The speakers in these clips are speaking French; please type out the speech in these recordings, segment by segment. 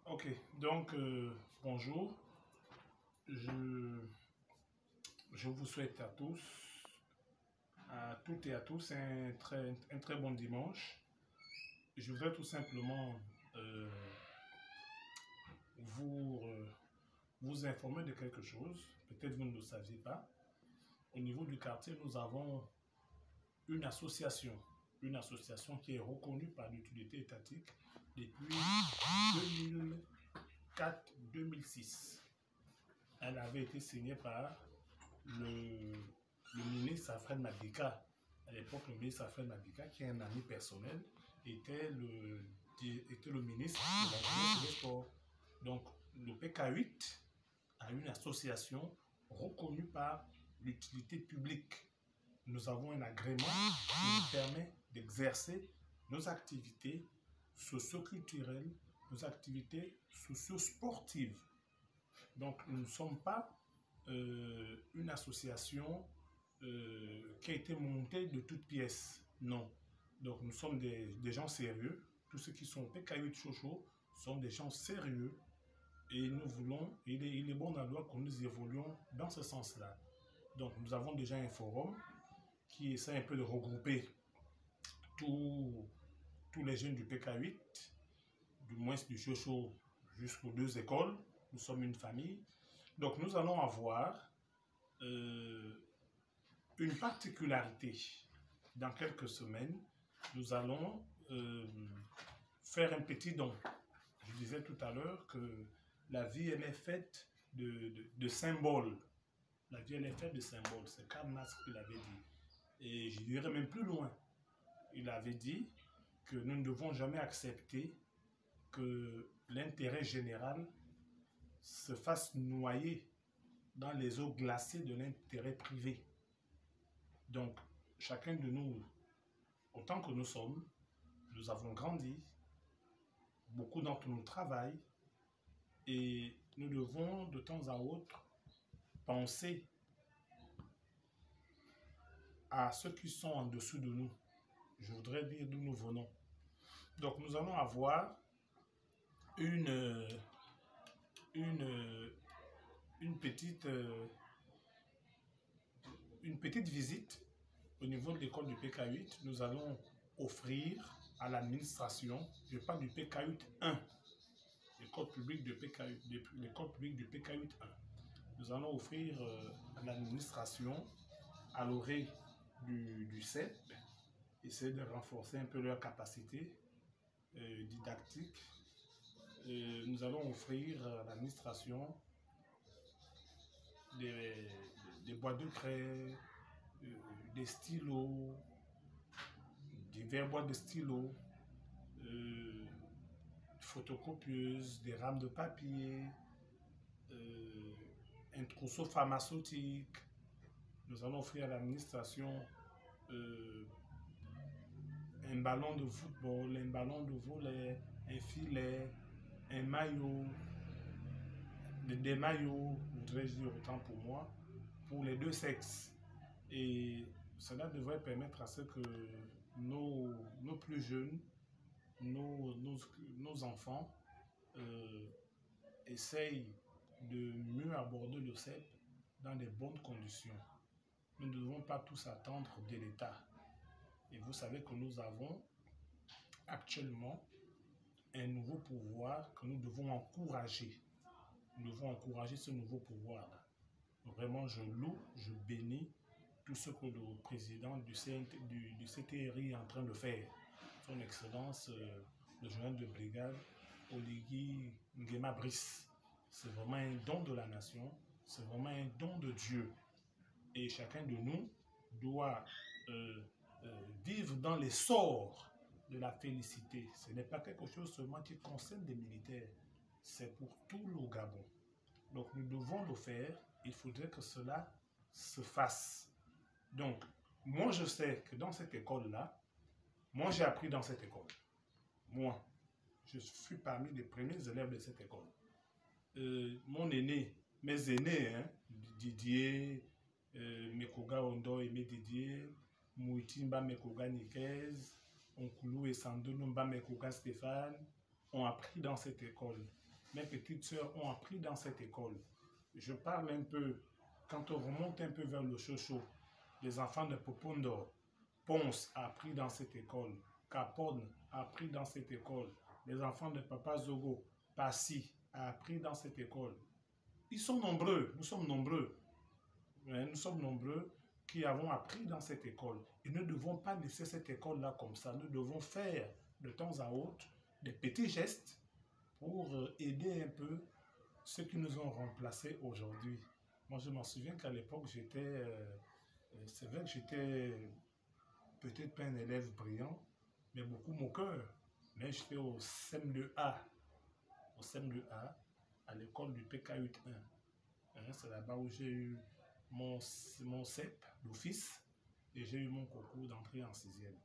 Ok, donc bonjour. Je, je vous souhaite à toutes et à tous un très bon dimanche. Je voudrais tout simplement euh, vous, vous informer de quelque chose. Peut-être vous ne le saviez pas. Au niveau du quartier, nous avons une association qui est reconnue par l'utilité étatique depuis 2004-2006. Elle avait été signée par le ministre Alfred Madiga. À l'époque, le ministre Alfred Madiga, qui est un ami personnel, était le ministre de la Jeunesse et des Sports. Donc, le PK8 a une association reconnue par l'utilité publique. Nous avons un agrément qui nous permet d'exercer nos activités socio-culturelles, nos activités socio-sportives. Donc, nous ne sommes pas une association qui a été montée de toutes pièces. Non. Donc, nous sommes des gens sérieux. Tous ceux qui sont au PK8 Chocho sont des gens sérieux. Et nous voulons, il est bon dans la loi que nous évoluions dans ce sens-là. Donc, nous avons déjà un forum qui essaie un peu de regrouper tous les jeunes du PK8, du moins du Chocho jusqu'aux deux écoles. Nous sommes une famille. Donc, nous allons avoir une particularité. Dans quelques semaines, nous allons faire un petit don. Je disais tout à l'heure que la vie, elle est faite de symboles. La vie, elle est faite de symboles. C'est Karl Marx qui l'avait dit. Et je dirais même plus loin. Il avait dit que nous ne devons jamais accepter que l'intérêt général se fasse noyer dans les eaux glacées de l'intérêt privé. Donc, chacun de nous, autant que nous sommes, nous avons grandi, beaucoup d'entre nous travaillent, et nous devons de temps à autre penser à ceux qui sont en dessous de nous. Je voudrais dire d'où nous venons. Donc, nous allons avoir une petite visite au niveau de l'école du PK8. Nous allons offrir à l'administration, je parle du PK8 1, l'école publique du PK8 1. Nous allons offrir à l'administration, à l'orée du CEP, essayer de renforcer un peu leur capacité didactique. Nous allons offrir à l'administration des boîtes de craie, des stylos, divers boîtes de stylos, photocopieuses, des rames de papier, un trousseau pharmaceutique. Nous allons offrir à l'administration un ballon de football, un ballon de volley, un filet, un maillot, des maillots, voudrais-je dire autant pour moi, pour les deux sexes. Et cela devrait permettre à ce que nos plus jeunes, nos enfants, essayent de mieux aborder le CEP dans des bonnes conditions. Nous ne devons pas tous attendre de l'État. Et vous savez que nous avons actuellement un nouveau pouvoir que nous devons encourager. Nous devons encourager ce nouveau pouvoir-là. Vraiment, je loue, je bénis tout ce que le président du CTRI est en train de faire. Son Excellence, le général de brigade, Oligui Nguema Brice. C'est vraiment un don de la nation, c'est vraiment un don de Dieu. Et chacun de nous doit vivre dans l'essor de la félicité. Ce n'est pas quelque chose seulement qui concerne des militaires, c'est pour tout le Gabon. Donc nous devons le faire, il faudrait que cela se fasse. Donc, moi je sais que dans cette école-là, moi j'ai appris dans cette école. Moi, je suis parmi les premiers élèves de cette école. Mon aîné, mes aînés, hein, Didier, Mekoga Ondo et Didier, Mouitimba Mekoga Nikez, Onkoulou et Sandonou Mekoga Stéphane, ont appris dans cette école. mes petites sœurs ont appris dans cette école. Je parle un peu, quand on remonte un peu vers le Chocho, les enfants de Popondo, Ponce a appris dans cette école, Capone a appris dans cette école, les enfants de Papa Zogo, Passy a appris dans cette école. Ils sont nombreux, nous sommes nombreux. Nous sommes nombreux qui avons appris dans cette école. Et nous ne devons pas laisser cette école-là comme ça. Nous devons faire de temps à autre des petits gestes pour aider un peu ceux qui nous ont remplacés aujourd'hui. Moi, je m'en souviens qu'à l'époque, c'est vrai que j'étais peut-être pas un élève brillant, mais beaucoup moqueur. Mais j'étais au CM2A, à l'école du PK81. C'est là-bas où j'ai eu mon CEP d'office et j'ai eu mon concours d'entrée en 6e.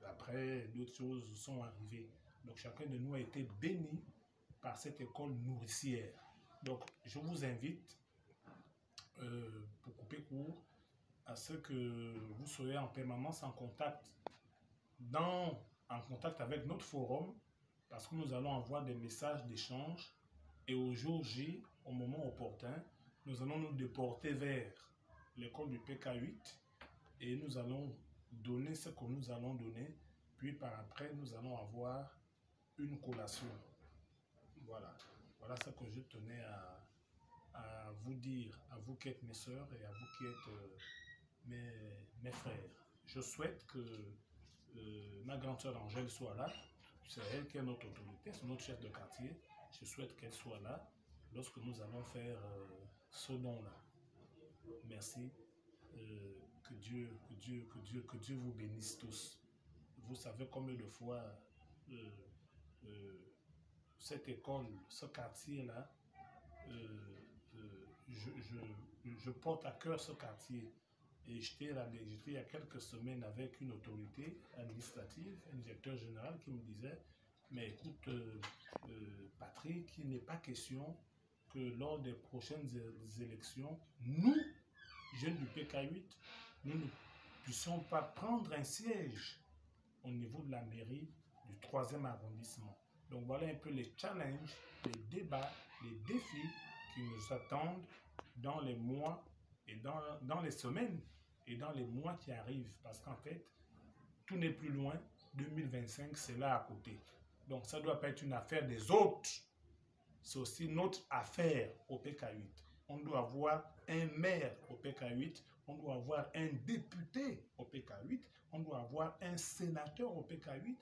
Après, d'autres choses sont arrivées. Donc, chacun de nous a été béni par cette école nourricière. Donc, je vous invite, pour couper court, à ce que vous soyez en permanence en contact avec notre forum, parce que nous allons envoyer des messages d'échange et au jour J, au moment opportun, nous allons nous déporter vers l'école du PK8 et nous allons donner ce que nous allons donner, puis par après, nous allons avoir une collation. Voilà ce que je tenais à vous dire, à vous qui êtes mes sœurs et à vous qui êtes mes frères. Je souhaite que ma grande sœur Angèle soit là. C'est elle qui est notre autorité, c'est notre chef de quartier. Je souhaite qu'elle soit là lorsque nous allons faire ce don-là. Merci. Que Dieu vous bénisse tous. Vous savez combien de fois cette école, ce quartier-là, je porte à cœur ce quartier. Et j'étais il y a quelques semaines avec une autorité administrative, un directeur général qui me disait, mais écoute, Patrick, il n'est pas question que lors des prochaines élections, nous, jeunes du PK8, nous ne puissions pas prendre un siège au niveau de la mairie du 3e arrondissement. Donc voilà un peu les challenges, les débats, les défis qui nous attendent dans les mois et dans les semaines et dans les mois qui arrivent. Parce qu'en fait, tout n'est plus loin. 2025, c'est là à côté. Donc ça ne doit pas être une affaire des autres. C'est aussi notre affaire au PK8. On doit avoir un maire au PK8, on doit avoir un député au PK8, on doit avoir un sénateur au PK8,